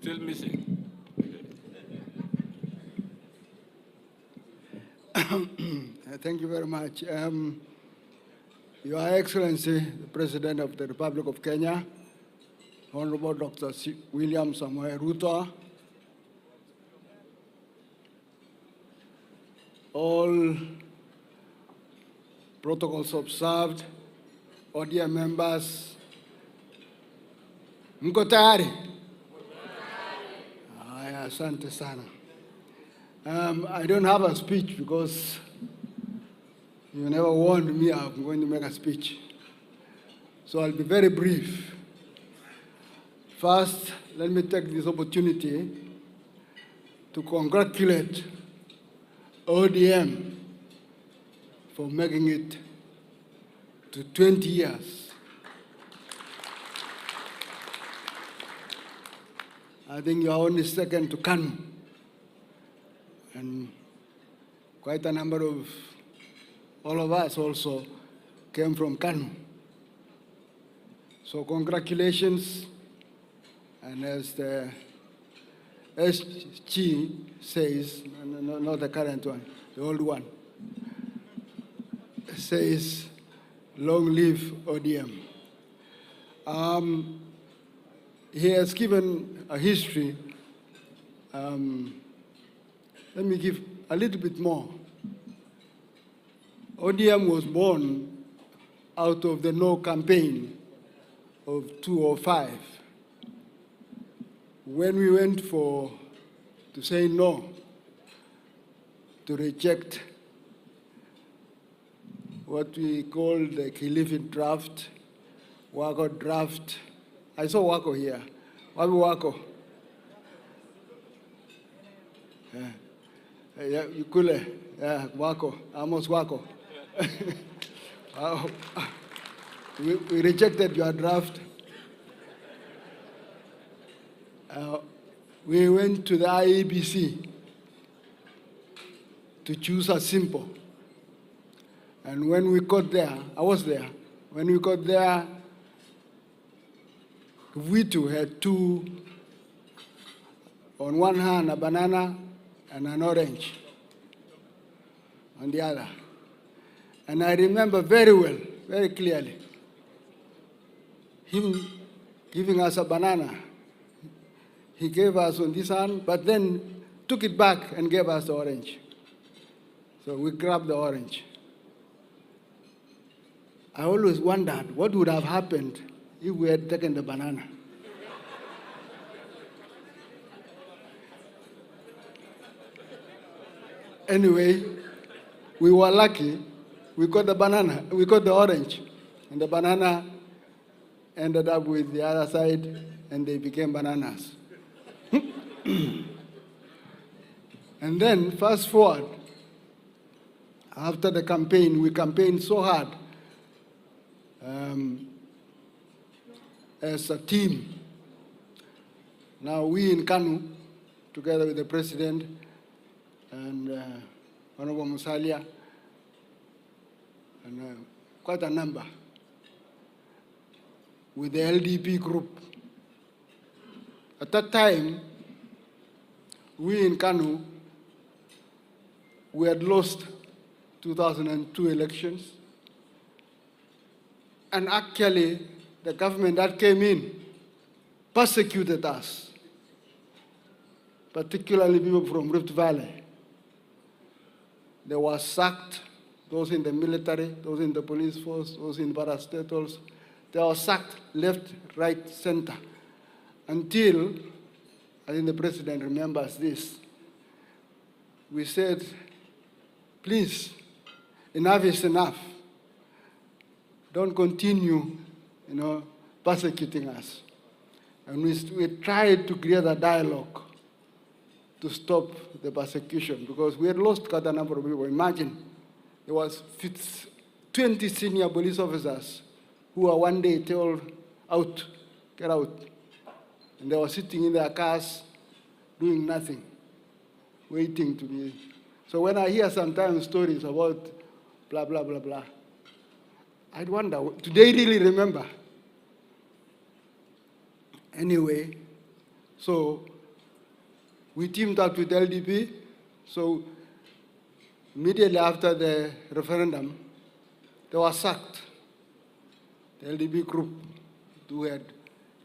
still missing. Thank you very much. Your Excellency, the President of the Republic of Kenya, Honorable Dr. William Samoei Ruto, all protocols observed, audience members, mko tayari? Haya, asante sana. I don't have a speech because you never warned me I'm going to make a speech. So I'll be very brief. First, let me take this opportunity to congratulate ODM for making it to 20 years. I think you are only second to KANU. And quite a number of all of us also came from KANU. So congratulations, and as the SG says, not the current one, the old one, says, long live ODM. He has given a history. Let me give a little bit more. ODM was born out of the no campaign of 2005. When we went to say no, to reject what we call the Khilifin draft, Wako draft. I saw Wako here. Wabi Wako? Yeah, Yukule, yeah, Wako, Amos Wako. We rejected your draft. We went to the IEBC to choose a symbol. And when we got there, I was there, when we got there, we too had two, on one hand a banana and an orange on the other. And I remember very well, very clearly, him giving us a banana. He gave us on this hand, but then took it back and gave us the orange. So we grabbed the orange. I always wondered what would have happened if we had taken the banana. Anyway, we were lucky. We got the banana, we got the orange, and the banana ended up with the other side, and they became bananas. And then, fast forward, after the campaign, we campaigned so hard as a team. Now we in KANU, together with the President and Honorable Musalia, and quite a number, with the LDP group. At that time, we in KANU, we had lost 2002 elections. And actually, the government that came in persecuted us, particularly people from Rift Valley. They were sacked, those in the military, those in the police force, those in parastatals. They were sacked left, right, center, until, I think the President remembers this, we said, please, enough is enough. Don't continue, persecuting us. And we tried to create a dialogue to stop the persecution, because we had lost quite a number of people. Imagine, there was 20 senior police officers who were one day told, out, get out. And they were sitting in their cars, doing nothing, waiting to be. So when I hear sometimes stories about blah, blah, blah, blah, I'd wonder, do they really remember? Anyway, so we teamed up with LDP. So immediately after the referendum, they were sacked. The LDP group who had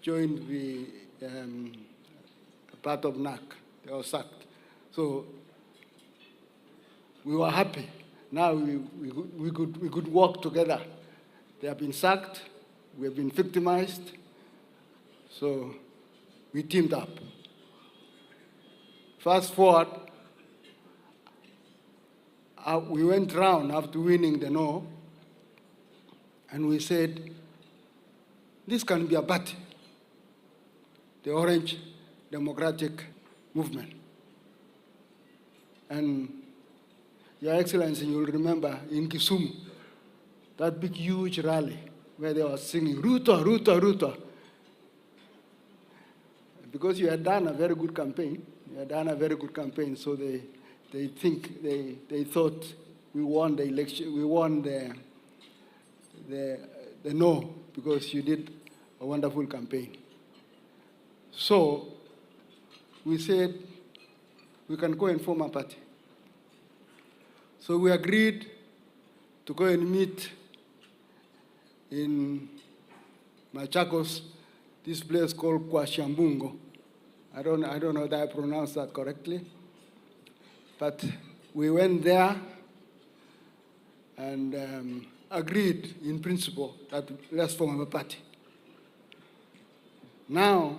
joined the part of NAC, they were sacked. So we were happy. Now we could work together. They have been sacked, we have been victimized, so we teamed up. Fast forward, we went round after winning the no, and we said, this can be a party, the Orange Democratic Movement. And Your Excellency, you'll remember in Kisumu, that big, huge rally where they were singing, Ruto, Ruto, Ruto. Because you had done a very good campaign, so they thought we won the election, we won the no, because you did a wonderful campaign. So we said, we can go and form a party. So we agreed to go and meet in Machakos, this place called Kwashambungo. I don't know whether I pronounced that correctly, but we went there and agreed in principle that let's form a party. Now,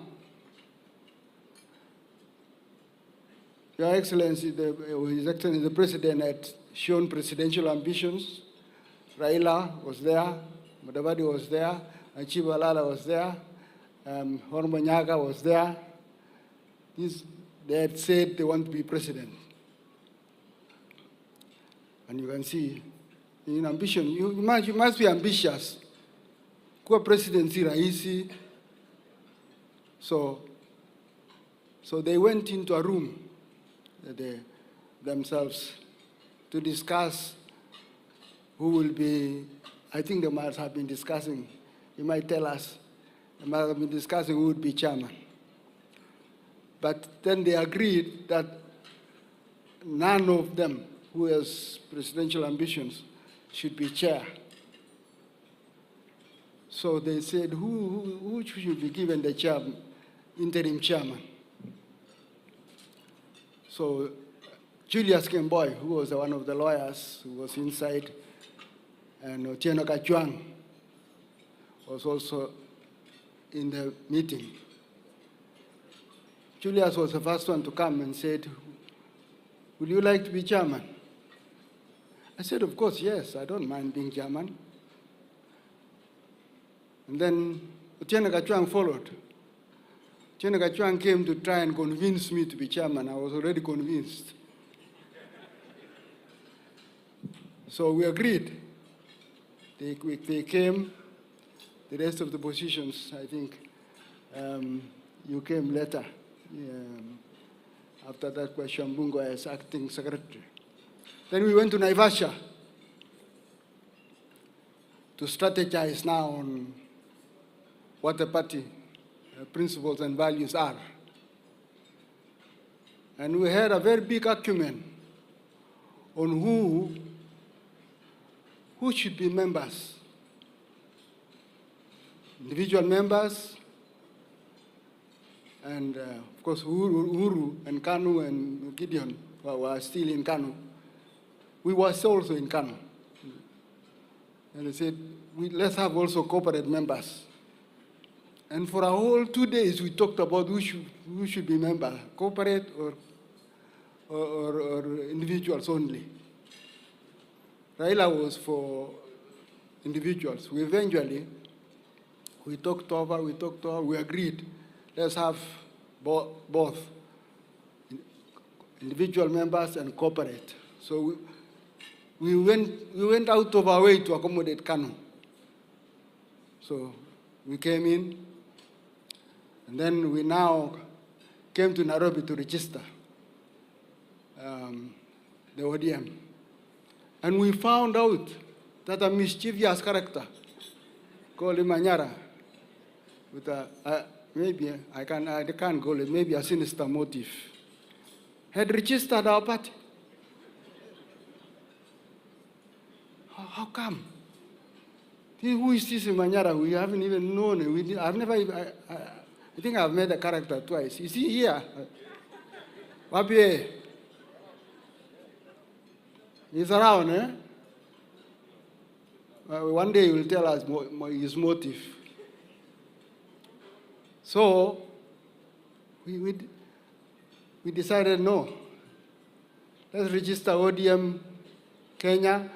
Your Excellency, His Excellency, the President had shown presidential ambitions. Raila was there, Mudavadi was there, Achieve Alala was there, Hormonyaga was there. They had said they want to be president. And you can see, in ambition, you must be ambitious. Kuwa presidency rahisi. So they went into a room themselves to discuss who will be, I think they might have been discussing, you might tell us, they might have been discussing who would be chairman. But then they agreed that none of them who has presidential ambitions should be chair. So they said, who should be given the interim chairman? So Julius Kemboy, who was one of the lawyers who was inside, and Otieno Kachwang was also in the meeting. Julius was the first one to come and said, would you like to be chairman? I said, of course, yes, I don't mind being chairman. And then Otieno Kachwang followed. Otieno Kachwang came to try and convince me to be chairman. I was already convinced. So we agreed. They came, the rest of the positions, I think, you came later. After that, Kwashambungo as acting secretary. Then we went to Naivasha to strategize now on what the party principles and values are. And we had a very big argument on who should be members. Individual members, and of course Uhuru and Kanu and Gideon were still in Kanu. We were also in Kanu. And they said, let's have also corporate members. And for a whole 2 days, we talked about who should be member, corporate or individuals only. Raila was for individuals. We talked over, we agreed, let's have both individual members and corporate. So we went out of our way to accommodate Kanu. So we came in, and then we now came to Nairobi to register the ODM. And we found out that a mischievous character called Imanyara, with maybe I can't call it, maybe a sinister motive, had registered our party. How come? Who is this Manyara? We haven't even known. I've never even, I think I've met the character twice. Is he here? Wapi? He's around, eh? One day he will tell us his motive. So, we decided no. Let's register ODM Kenya.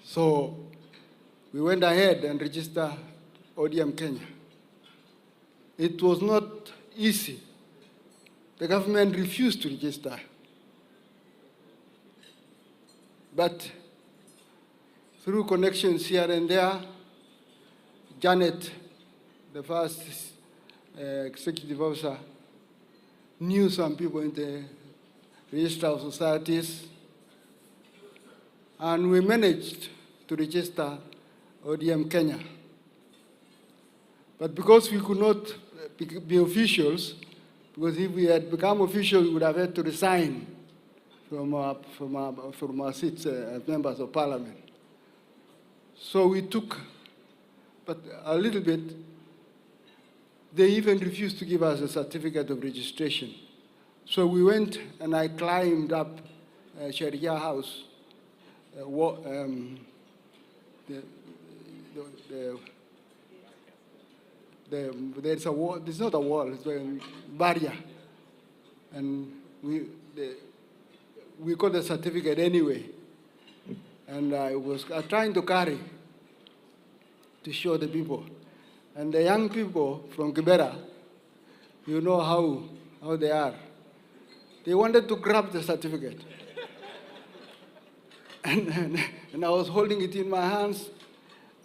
So, we went ahead and registered ODM Kenya. It was not easy. The government refused to register. But through connections here and there, Janet, the first executive officer, knew some people in the Register of Societies, and we managed to register ODM Kenya. But because we could not be officials, because if we had become officials, we would have had to resign from our seats as members of parliament. So we took, but a little bit, they even refused to give us a certificate of registration. So we went and I climbed up Sharia House, there's a wall, it's not a wall, it's a barrier. And we got the certificate anyway. And I was trying to carry to show the people. And the young people from Kibera, you know how they are. They wanted to grab the certificate. and I was holding it in my hands,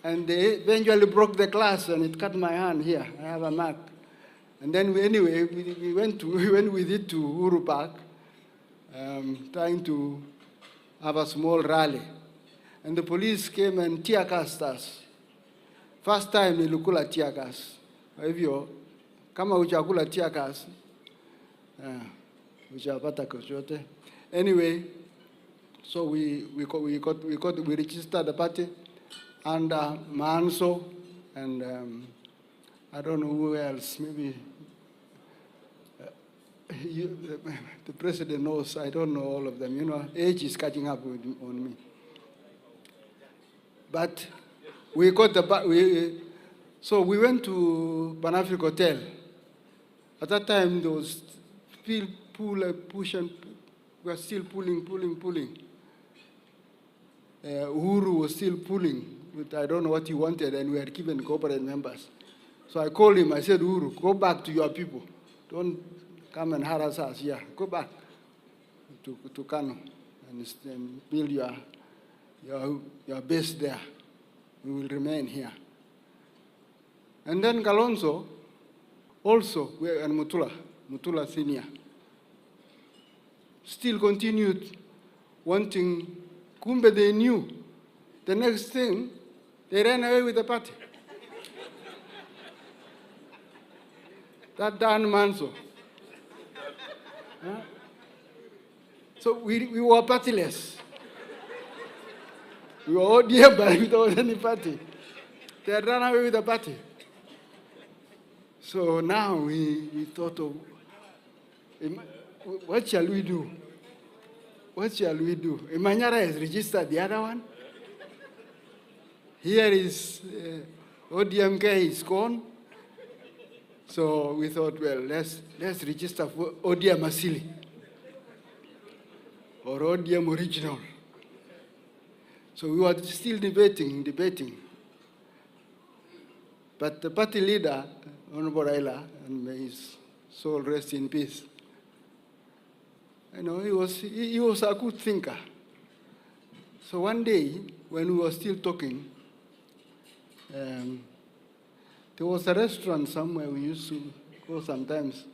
and they eventually broke the glass, and it cut my hand here. I have a mark. And then we went with it to Uhuru Park, trying to have a small rally. And the police came and tear gassed us. First time nilikula tear gas. Kwa hivyo, kama hujakula tear gas, hujapata chochote. Anyway, so we registered the party under Manso and I don't know who else, maybe the president knows, I don't know all of them. You know, age is catching up on me. But we got so we went to Panafric Hotel. At that time, there was still push and we were still pulling. Uhuru was still pulling, but I don't know what he wanted, and we had given corporate members. So I called him, I said, Uhuru, go back to your people. Don't come and harass us here. Go back to Kano and build your base there. We will remain here. And then Kalonzo also, and Mutula Senior, still continued wanting, kumbe they knew. The next thing, they ran away with the party. That Dan Manso. Huh? So we were partyless. We were all dear, but without any party. They had run away with the party. So now we thought of, what shall we do? What shall we do? Imanyara has registered the other one. Here is ODMK is gone. So we thought, well, let's register for ODM Asili or ODM Original. So we were still debating. But the party leader, Honorable Raila, and may his soul rest in peace, you know, he was a good thinker. So one day, when we were still talking, there was a restaurant somewhere we used to go sometimes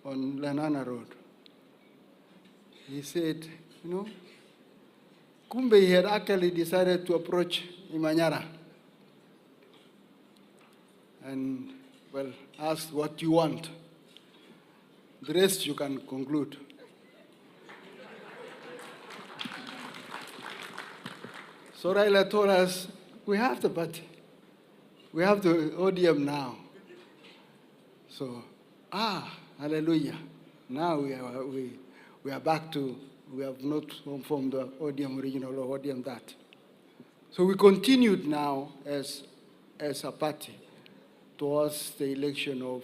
on Lanana Road. He said, you know, kumbe he had actually decided to approach Imanyara and, well, asked what you want. The rest you can conclude. So Raila told us, we have the party. We have the ODM now. So, hallelujah. Now we are back to, we have not formed the ODM original or ODM that. So we continued now as a party towards the election of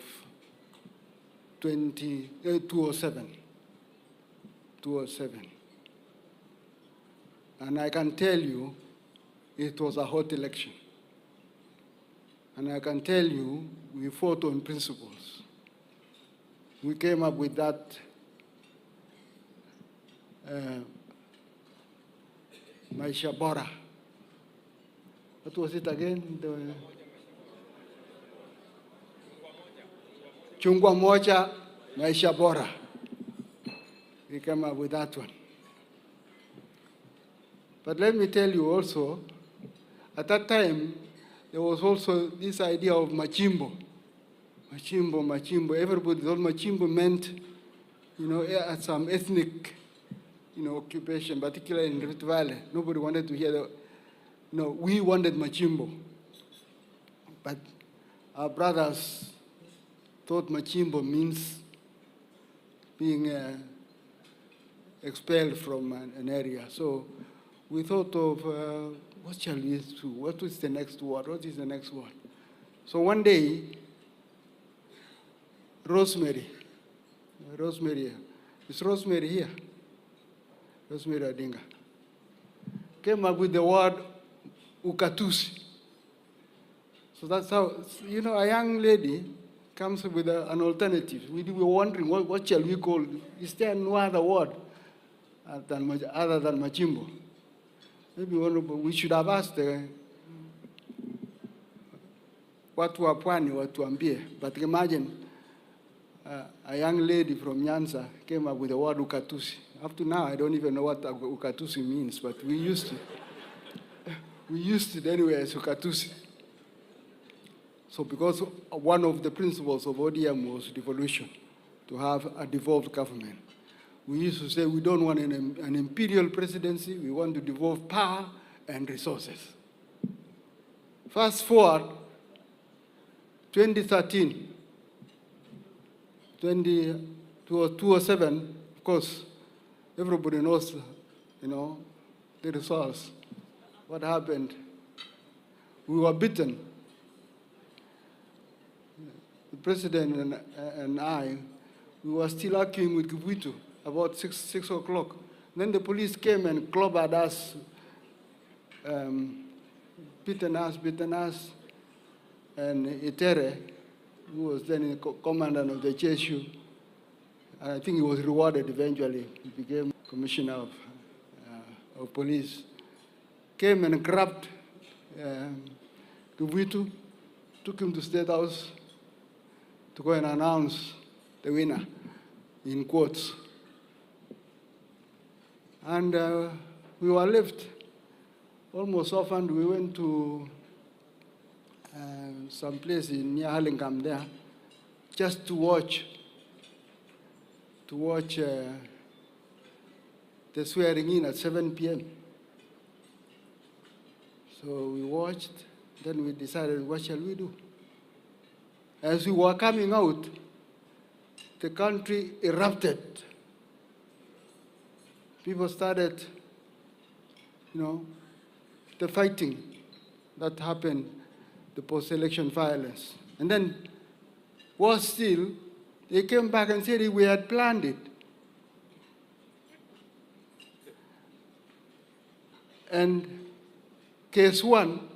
2007. And I can tell you, it was a hot election. And I can tell you, we fought on principles. We came up with that Maisha Bora. What was it again? Chungwa Moja, Maisha Bora. We came up with that one. But let me tell you also, at that time, there was also this idea of Machimbo. Machimbo. Everybody thought Machimbo meant, some ethnic, occupation, particularly in Rift Valley. Nobody wanted to hear that. No, we wanted Machimbo. But our brothers thought Machimbo means being expelled from an area. So we thought of, what shall we do? What is the next word? What is the next word? So one day, Rosemary, is Rosemary here? Rosemary Adinga came up with the word ukatusi. So that's how, a young lady comes up with an alternative. We were wondering, what shall we call? Is there no other word other than Machimbo? Maybe we should have asked watu wa pwani watuambie. But imagine a young lady from Nyanza came up with the word ukatusi. Up to now, I don't even know what ukatusi means, but we used it anyway as ukatusi. So because one of the principles of ODM was devolution, to have a devolved government. We used to say we don't want an imperial presidency, we want to devolve power and resources. Fast forward, 2013, 2007, of course, everybody knows, the results. What happened? We were beaten. The president and I, we were still arguing with Kivuitu about 6 o'clock. Then the police came and clobbered us, beaten us, and Itere, who was then the commandant of the JSU, I think he was rewarded eventually. He became commissioner of police. Came and grabbed Kivuitu, took him to State House to go and announce the winner, in quotes. And we were left almost orphaned. We went to some place near Hurlingham there, just to watch the swearing in at 7 p.m. So we watched, then we decided, what shall we do? As we were coming out, the country erupted. People started, the fighting that happened, the post-election violence. And then, worse still, they came back and said we had planned it. And case one,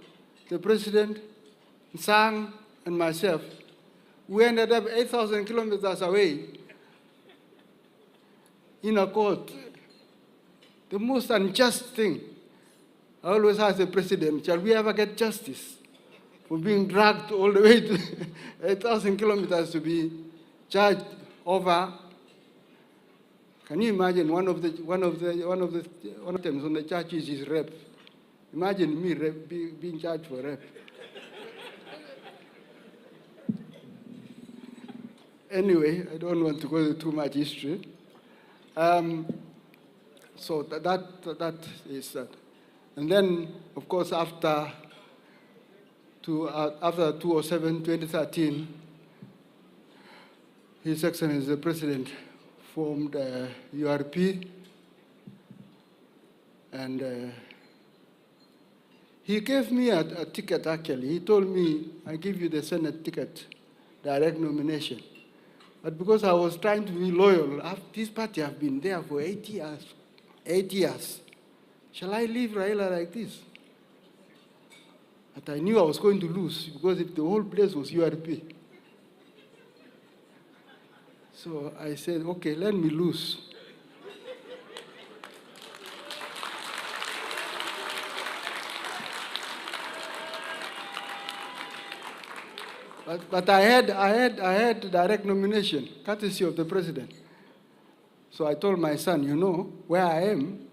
the president, Sang, and myself, we ended up 8,000 kilometers away in a court. The most unjust thing, I always ask the president, shall we ever get justice for being dragged all the way to 8,000 kilometers to be charged over? Can you imagine one of the items on the charges is rape? Imagine me being charged for rape. anyway, I don't want to go into too much history. So that is that. And then, of course, after 2013, His Excellency the President formed URP, and he gave me a ticket, actually. He told me, I give you the Senate ticket, direct nomination. But because I was trying to be loyal, this party have been there for 8 years. 8 years. Shall I leave Raila like this? But I knew I was going to lose, because if the whole place was URP. So I said, okay, let me lose. But I had direct nomination, courtesy of the president. So I told my son, you know, where I am,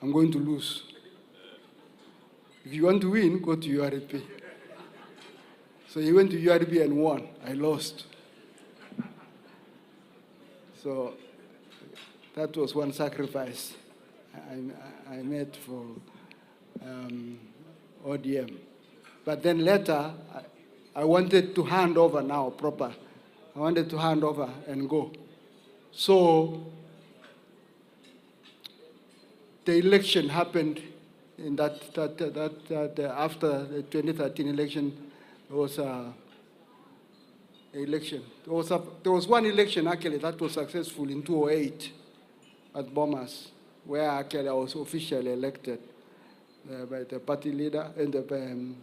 I'm going to lose. If you want to win, go to URP. So he went to URP and won. I lost. So that was one sacrifice I made for ODM. But then later, I wanted to hand over now proper. I wanted to hand over and go. So the election happened in that after the 2013 election, there was a election. There was one election actually that was successful in 2008 at Bomas, where actually I was officially elected by the party leader and the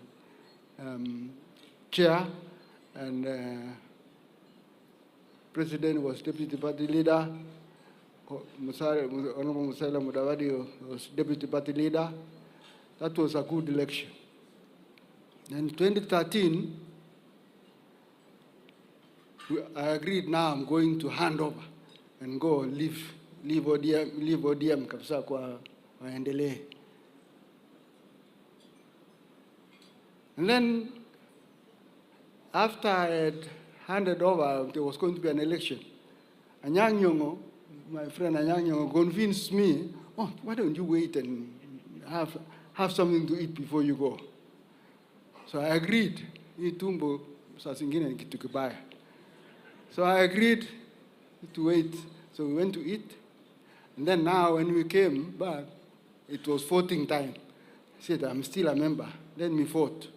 chair, and president was deputy party leader. Honorable Musalia Mudavadi was deputy party leader. That was a good election. In 2013, I agreed now I'm going to hand over and go leave ODM kabisa kwa waendelee. And then after I had handed over, there was going to be an election. Anyang' Nyong'o, my friend Anyang' Nyong'o, convinced me, oh, why don't you wait and have something to eat before you go? So I agreed. Itumbo saa zingine kitu kibaya. So I agreed to wait. So we went to eat. And then now when we came back, it was voting time. I said, I'm still a member. Let me vote.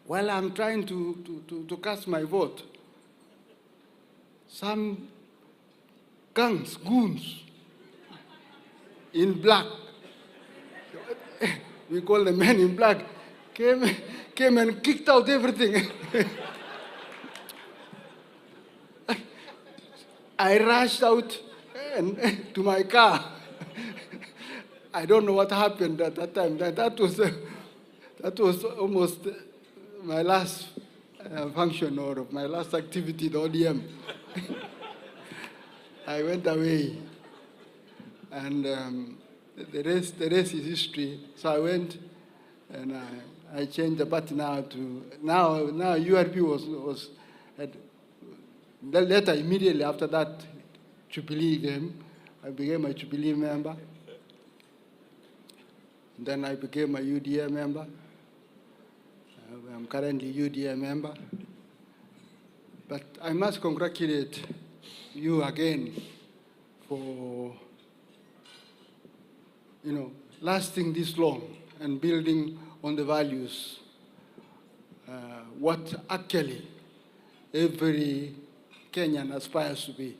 While I'm trying to cast my vote, some goons in black, we call the men in black, came and kicked out everything. I rushed out to my car. I don't know what happened at that time. That was almost my last function or my last activity in ODM. I went away, and the rest is history. So I went, and I changed the party now to now URP was later immediately after that Jubilee came. I became a Jubilee member. And then I became a UDA member. I'm currently UDA member. But I must congratulate you again for, lasting this long and building on the values, what actually every Kenyan aspires to be: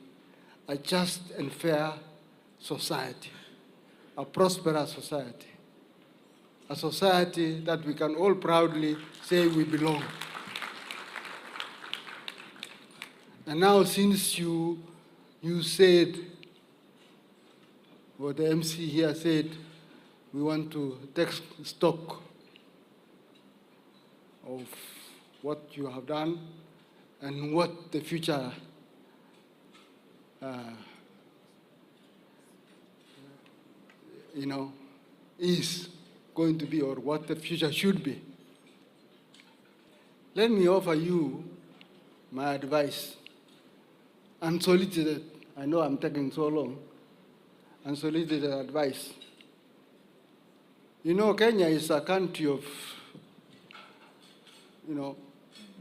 a just and fair society, a prosperous society, a society that we can all proudly say we belong. And now, since you said, what the MC here said, we want to take stock of what you have done and what the future is going to be, or what the future should be. Let me offer you my advice, unsolicited, I know I'm taking so long, unsolicited advice. You know, Kenya is a country of,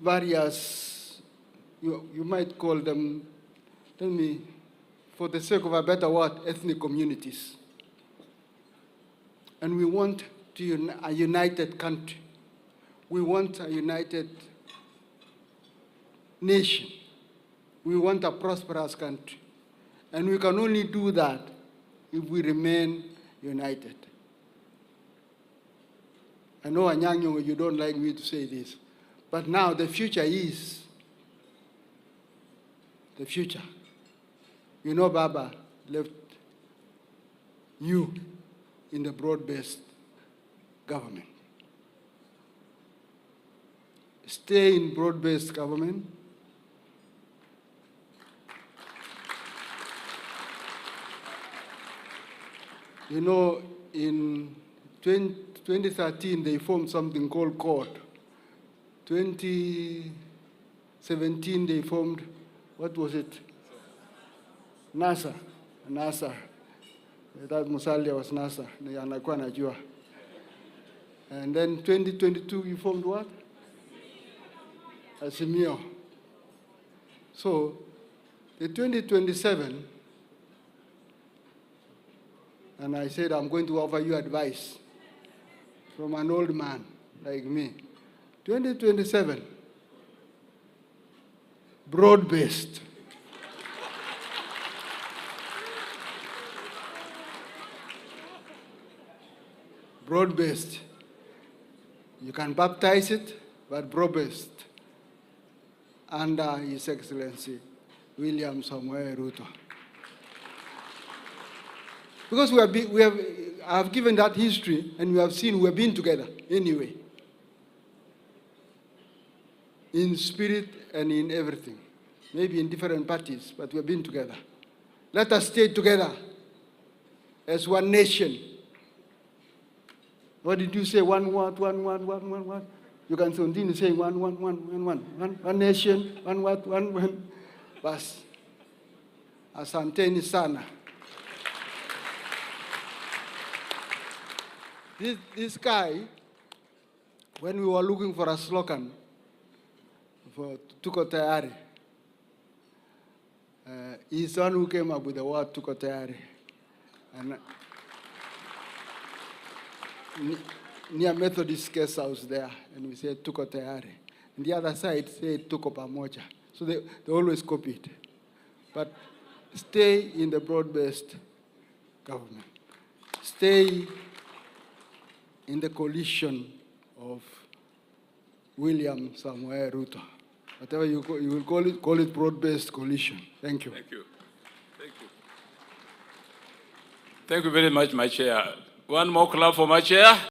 various, you might call them, tell me, for the sake of a better word, ethnic communities. And we want a united country. We want a united nation. We want a prosperous country. And we can only do that if we remain united. I know, Anyang, you don't like me to say this, but now the future is the future. You know, Baba left you in the broad-based government. Stay in broad-based government. You know, in 2013, they formed something called CORD. 2017, they formed, what was it? NASA. That Musalia was NASA. And then 2022, we formed what? Asimio. So, the 2027, and I said, I'm going to offer you advice from an old man like me. 2027, broad-based. Broad-based. You can baptize it, but broad-based. Under His Excellency, William Samoei Ruto. Because I have given that history, and we have seen we have been together anyway. In spirit and in everything. Maybe in different parties, but we have been together. Let us stay together as one nation. What did you say? One. You can continue saying one nation, one. Bas. Asanteni sana. This guy, when we were looking for a slogan for Tuko Tayari, he's the one who came up with the word Tuko Tayari. And near Methodist guest house there, and we said Tuko Tayari. And the other side said Tuko Pamoja. So they always copied. But stay in the broad-based government. Stay in the coalition of William Samoei Ruto. Whatever you will call it broad-based coalition. Thank you. Thank you. Thank you. Thank you very much, my chair. One more clap for my chair.